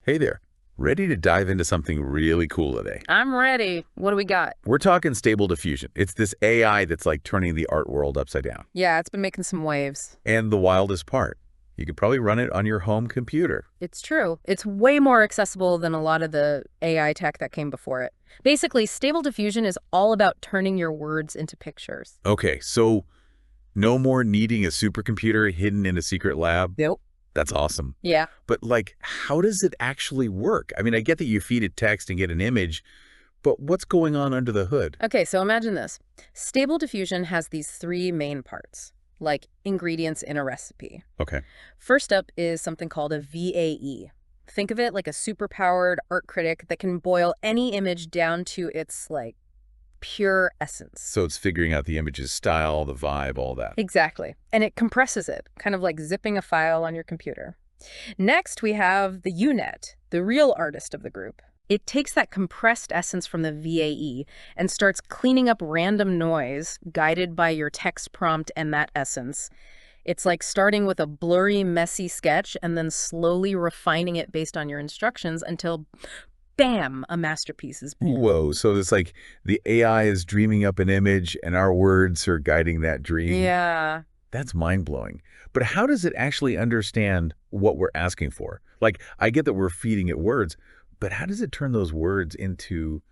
Hey there. Ready to dive into something really cool today? I'm ready. What do we got? We're talking Stable Diffusion. It's this AI that's like turning the art world upside down. Yeah, it's been making some waves. And the wildest part, you could probably run it on your home computer. It's true. It's way more accessible than a lot of the AI tech that came before it. Basically, Stable Diffusion is all about turning your words into pictures. Okay, so no more needing a supercomputer hidden in a secret lab? Nope. That's awesome. Yeah. But like, how does it actually work? I mean, I get that you feed it text and get an image, but what's going on under the hood? Okay, so imagine this. Stable Diffusion has these three main parts, like ingredients in a recipe. Okay. First up is something called a VAE. Think of it like a superpowered art critic that can boil any image down to its, pure essence. So it's figuring out the image's style, the vibe, all that. Exactly. And it compresses it, kind of like zipping a file on your computer. Next, we have the UNet, the real artist of the group. It takes that compressed essence from the VAE and starts cleaning up random noise guided by your text prompt and that essence. It's like starting with a blurry, messy sketch and then slowly refining it based on your instructions until, bam, a masterpiece is born. Whoa, so it's like the AI is dreaming up an image and our words are guiding that dream? Yeah. That's mind-blowing. But how does it actually understand what we're asking for? Like, I get that we're feeding it words, but how does it turn those words into,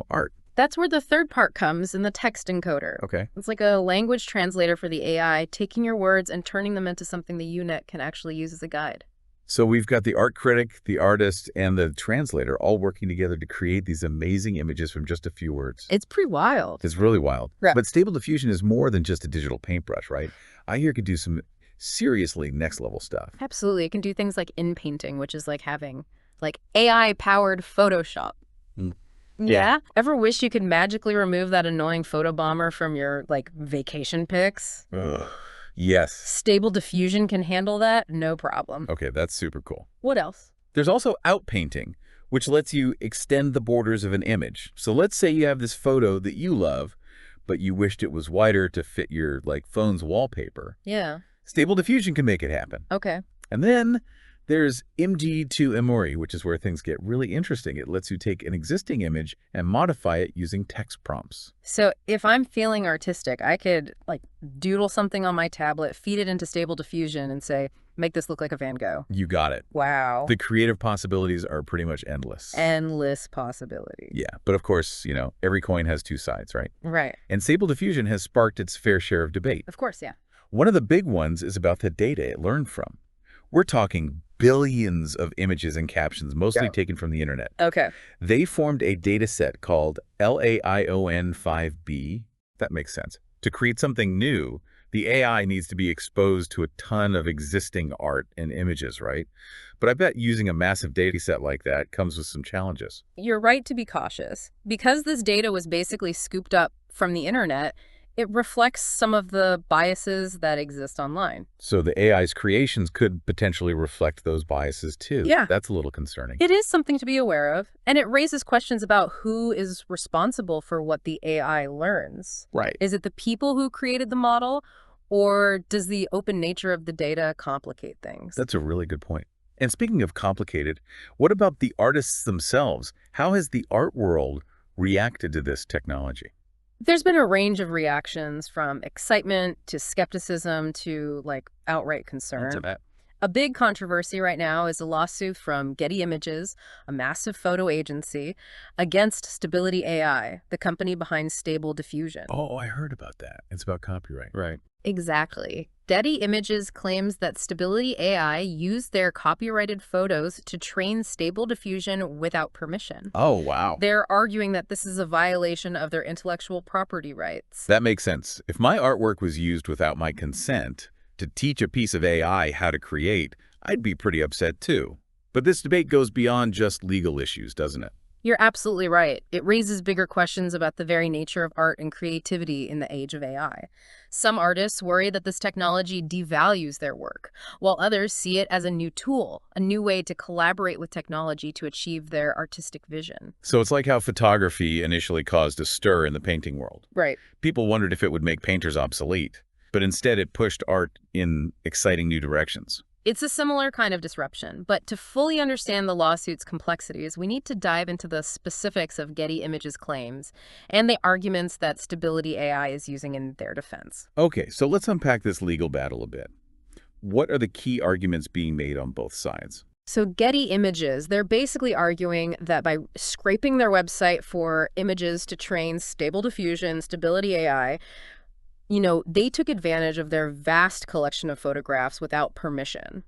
art? That's where the third part comes in the text encoder. Okay. It's like a language translator for the AI, taking your words and turning them into something the UNet can actually use as a guide. So we've got the art critic, the artist, and the translator all working together to create these amazing images from just a few words. It's pretty wild. It's really wild. Yeah. But Stable Diffusion is more than just a digital paintbrush, right? I hear it could do some seriously next-level stuff. Absolutely. It can do things like in-painting, which is like having AI-powered Photoshop. Mm. Yeah. Ever wish you could magically remove that annoying photobomber from your, vacation pics? Ugh. Yes. Stable Diffusion can handle that, no problem. Okay, that's super cool. What else? There's also outpainting, which lets you extend the borders of an image. So let's say you have this photo that you love, but you wished it was wider to fit your phone's wallpaper. Yeah. Stable Diffusion can make it happen. Okay. And then there's MG to Emory, which is where things get really interesting. It lets you take an existing image and modify it using text prompts. So if I'm feeling artistic, I could doodle something on my tablet, feed it into Stable Diffusion and say, make this look like a Van Gogh. You got it. Wow. The creative possibilities are pretty much endless. Endless possibilities. Yeah, but of course, every coin has two sides, right? Right. And Stable Diffusion has sparked its fair share of debate. Of course, yeah. One of the big ones is about the data it learned from. We're talking billions of images and captions, mostly taken from the internet. Okay. They formed a data set called LAION5B. That makes sense. To create something new, the AI needs to be exposed to a ton of existing art and images, right? But I bet using a massive data set like that comes with some challenges. You're right to be cautious. Because this data was basically scooped up from the internet, it reflects some of the biases that exist online. So the AI's creations could potentially reflect those biases too. Yeah. That's a little concerning. It is something to be aware of, and it raises questions about who is responsible for what the AI learns. Right. Is it the people who created the model, or does the open nature of the data complicate things? That's a really good point. And speaking of complicated, what about the artists themselves? How has the art world reacted to this technology? There's been a range of reactions from excitement to skepticism to outright concern. A big controversy right now is a lawsuit from Getty Images, a massive photo agency, against Stability AI, the company behind Stable Diffusion. Oh, I heard about that. It's about copyright. Right. Exactly. Getty Images claims that Stability AI used their copyrighted photos to train Stable Diffusion without permission. Oh, wow. They're arguing that this is a violation of their intellectual property rights. That makes sense. If my artwork was used without my consent to teach a piece of AI how to create, I'd be pretty upset too. But this debate goes beyond just legal issues, doesn't it? You're absolutely right. It raises bigger questions about the very nature of art and creativity in the age of AI. Some artists worry that this technology devalues their work, while others see it as a new tool, a new way to collaborate with technology to achieve their artistic vision. So it's like how photography initially caused a stir in the painting world. Right. People wondered if it would make painters obsolete, but instead it pushed art in exciting new directions. It's a similar kind of disruption, but to fully understand the lawsuit's complexities, we need to dive into the specifics of Getty Images' claims and the arguments that Stability AI is using in their defense. Okay, so let's unpack this legal battle a bit. What are the key arguments being made on both sides? So Getty Images, they're basically arguing that by scraping their website for images to train Stable Diffusion, Stability AI, they took advantage of their vast collection of photographs without permission,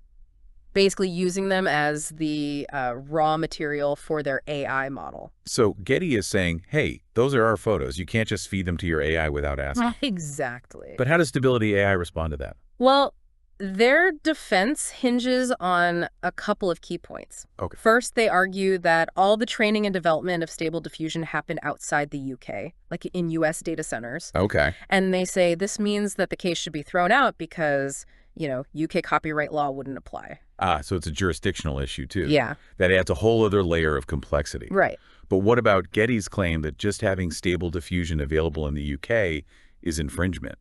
basically using them as the raw material for their AI model. So Getty is saying, hey, those are our photos. You can't just feed them to your AI without asking. Exactly. But how does Stability AI respond to that? Well, their defense hinges on a couple of key points. Okay. First, they argue that all the training and development of Stable Diffusion happened outside the UK, like in US data centers. Okay. And they say this means that the case should be thrown out because, UK copyright law wouldn't apply. So it's a jurisdictional issue, too. Yeah. That adds a whole other layer of complexity. Right. But what about Getty's claim that just having Stable Diffusion available in the UK is infringement?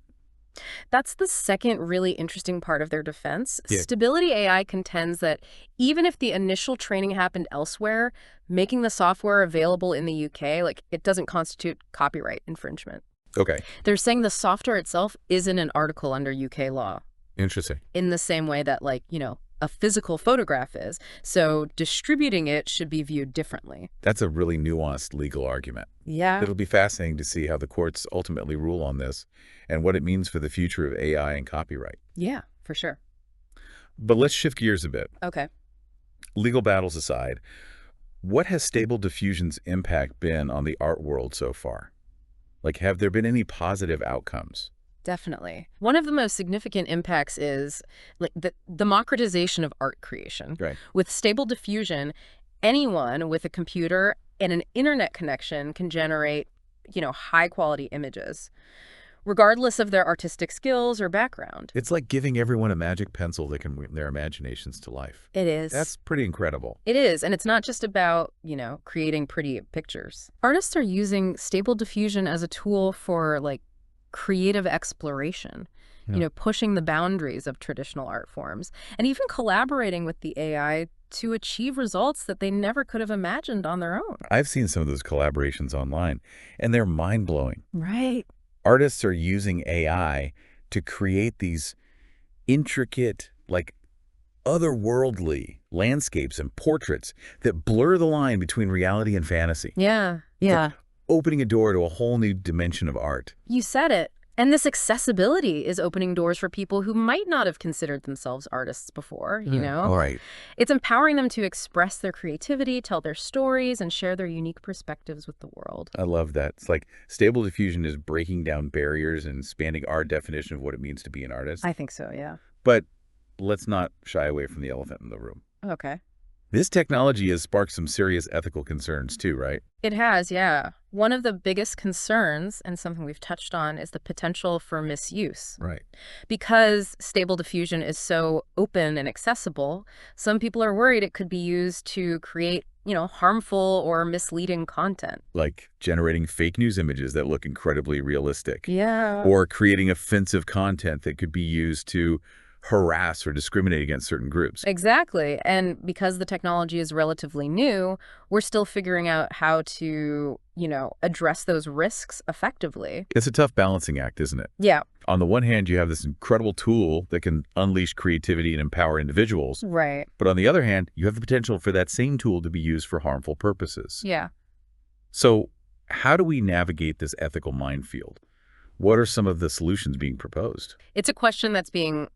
That's the second really interesting part of their defense. Yeah. Stability AI contends that even if the initial training happened elsewhere, making the software available in the UK, it doesn't constitute copyright infringement. Okay. They're saying the software itself isn't an article under UK law, Interesting. in the same way that, a physical photograph is. So distributing it should be viewed differently. That's a really nuanced legal argument. Yeah. It'll be fascinating to see how the courts ultimately rule on this and what it means for the future of AI and copyright. Yeah, for sure. But let's shift gears a bit. Okay. Legal battles aside, what has Stable Diffusion's impact been on the art world so far? Have there been any positive outcomes? Definitely. One of the most significant impacts is the democratization of art creation. Right. With Stable Diffusion, anyone with a computer and an internet connection can generate, high quality images, regardless of their artistic skills or background. It's like giving everyone a magic pencil that can bring their imaginations to life. It is. That's pretty incredible. It is. And it's not just about, creating pretty pictures. Artists are using Stable Diffusion as a tool for creative exploration, pushing the boundaries of traditional art forms, and even collaborating with the AI to achieve results that they never could have imagined on their own. I've seen some of those collaborations online, and they're mind-blowing. Right. Artists are using AI to create these intricate, otherworldly landscapes and portraits that blur the line between reality and fantasy. Yeah. Yeah. Opening a door to a whole new dimension of art. You said it. And this accessibility is opening doors for people who might not have considered themselves artists before, All right. It's empowering them to express their creativity, tell their stories, and share their unique perspectives with the world. I love that. It's like Stable Diffusion is breaking down barriers and expanding our definition of what it means to be an artist. I think so, yeah. But let's not shy away from the elephant in the room. Okay. This technology has sparked some serious ethical concerns too, right? It has, yeah. One of the biggest concerns, and something we've touched on, is the potential for misuse. Right. Because Stable Diffusion is so open and accessible, some people are worried it could be used to create, harmful or misleading content. Like generating fake news images that look incredibly realistic. Yeah. Or creating offensive content that could be used to harass or discriminate against certain groups. Exactly. And because the technology is relatively new, we're still figuring out how to, address those risks effectively. It's a tough balancing act, isn't it? Yeah. On the one hand, you have this incredible tool that can unleash creativity and empower individuals. Right. But on the other hand, you have the potential for that same tool to be used for harmful purposes. Yeah. So how do we navigate this ethical minefield? What are some of the solutions being proposed? It's a question that's being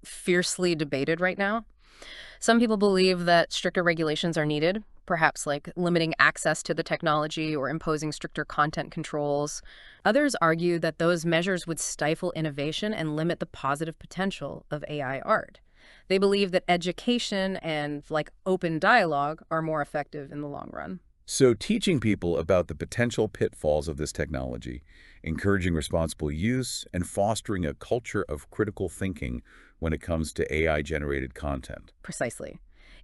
fiercely debated right now. Some people believe that stricter regulations are needed, perhaps limiting access to the technology or imposing stricter content controls. Others argue that those measures would stifle innovation and limit the positive potential of AI art. They believe that education and open dialogue are more effective in the long run. So teaching people about the potential pitfalls of this technology, encouraging responsible use, and fostering a culture of critical thinking when it comes to AI-generated content. Precisely.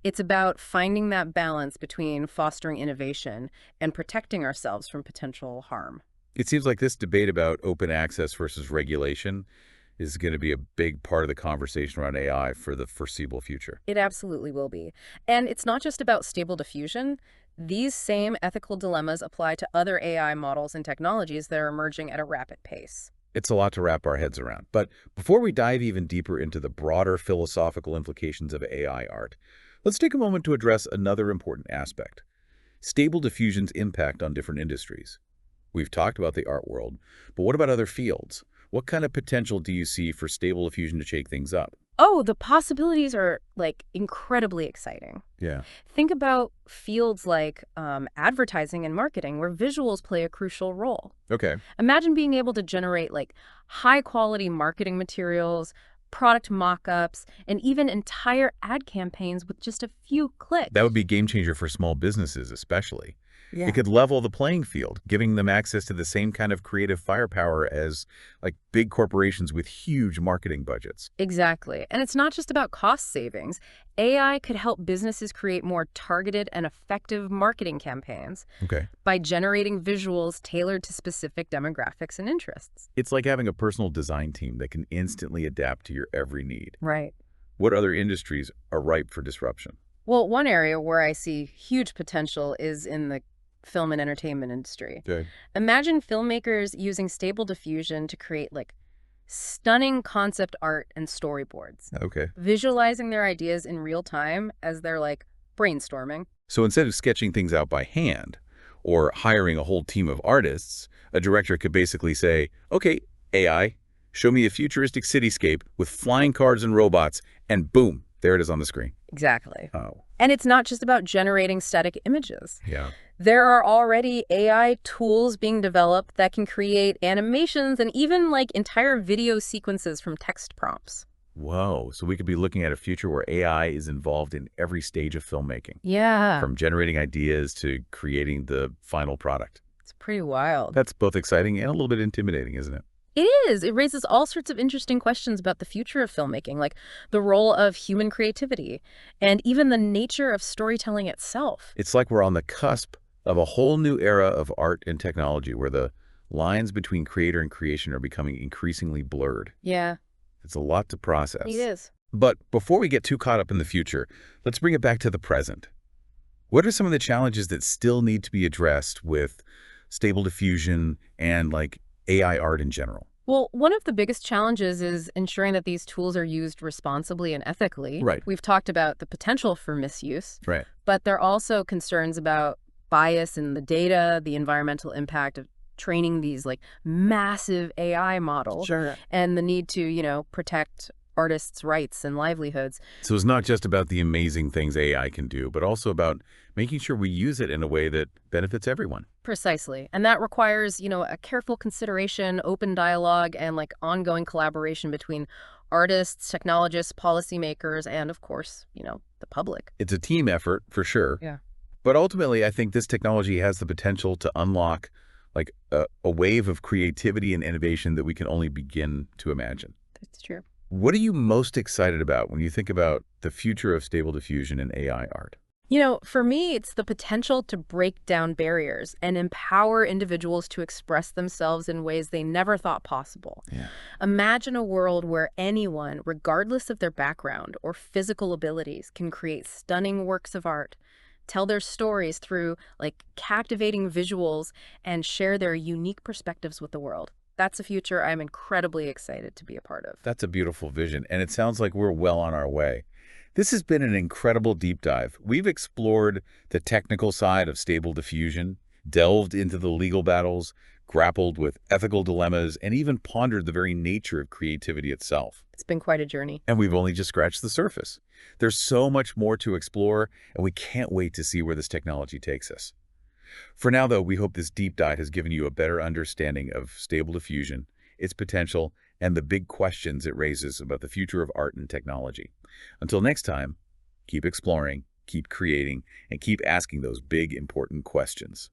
It's about finding that balance between fostering innovation and protecting ourselves from potential harm. It seems like this debate about open access versus regulation is going to be a big part of the conversation around AI for the foreseeable future. It absolutely will be. And it's not just about stable diffusion. These same ethical dilemmas apply to other AI models and technologies that are emerging at a rapid pace. It's a lot to wrap our heads around. But before we dive even deeper into the broader philosophical implications of AI art, let's take a moment to address another important aspect: Stable Diffusion's impact on different industries. We've talked about the art world, but what about other fields? What kind of potential do you see for Stable Diffusion to shake things up? Oh, the possibilities are like incredibly exciting. Yeah. Think about fields like advertising and marketing, where visuals play a crucial role. Okay. Imagine being able to generate like high quality marketing materials, product mock-ups, and even entire ad campaigns with just a few That would clicks. be a game changer for small businesses, especially. It Yeah. could level the playing field, giving them access to the same kind of creative firepower as big corporations with huge marketing budgets. Exactly. And it's not just about cost savings. AI could help businesses create more targeted and effective marketing campaigns Okay. by generating visuals tailored to specific demographics and interests. It's like having a personal design team that can instantly adapt to your every need. Right. What other industries are ripe for disruption? Well, one area where I see huge potential is in the film and entertainment industry. Okay. Imagine filmmakers using stable diffusion to create like stunning concept art and storyboards, Okay. visualizing their ideas in real time as they're like brainstorming. So instead of sketching things out by hand or hiring a whole team of artists, a director could basically say, okay, AI, show me a futuristic cityscape with flying cars and robots, and boom, there it is on the screen. Exactly. Oh, And it's not just about generating static images. yeah. There are already AI tools being developed that can create animations and even like entire video sequences from text prompts. Whoa, so we could be looking at a future where AI is involved in every stage of filmmaking, Yeah, from generating ideas to creating the final product. it's pretty wild. That's both exciting and a little bit intimidating, isn't it? It is. It raises all sorts of interesting questions about the future of filmmaking, like the role of human creativity and even the nature of storytelling itself. It's like we're on the cusp of a whole new era of art and technology where the lines between creator and creation are becoming increasingly blurred. Yeah, It's a lot to it process. is. But before we get too caught up in the future, let's bring it back to the present. What are some of the challenges that still need to be addressed with Stable Diffusion and AI art in general? Well, one of the biggest challenges is ensuring that these tools are used responsibly and ethically. Right. We've talked about the potential for misuse, Right. but there are also concerns about bias in the data, the environmental impact of training these like massive AI models, Sure. and the need to, protect artists' rights and livelihoods. So it's not just about the amazing things AI can do, but also about making sure we use it in a way that benefits everyone. Precisely. And that requires, a careful consideration, open dialogue, and like ongoing collaboration between artists, technologists, policymakers, and of course, the public. It's a team effort for sure. Yeah. But ultimately, I think this technology has the potential to unlock a wave of creativity and innovation that we can only begin to imagine. That's true. What are you most excited about when you think about the future of Stable Diffusion and AI art? For me, it's the potential to break down barriers and empower individuals to express themselves in ways they never thought possible. Yeah. Imagine a world where anyone, regardless of their background or physical abilities, can create stunning works of art, tell their stories through like captivating visuals, and share their unique perspectives with the world. That's a future I'm incredibly excited to be a part of. That's a beautiful vision, and it sounds like we're well on our way. This has been an incredible deep dive. We've explored the technical side of Stable Diffusion, delved into the legal battles, grappled with ethical dilemmas, and even pondered the very nature of creativity itself. It's been quite a journey. And we've only just scratched the surface. There's so much more to explore, and we can't wait to see where this technology takes us. For now, though, we hope this deep dive has given you a better understanding of Stable Diffusion, its potential, and the big questions it raises about the future of art and technology. Until next time, keep exploring, keep creating, and keep asking those big, important questions.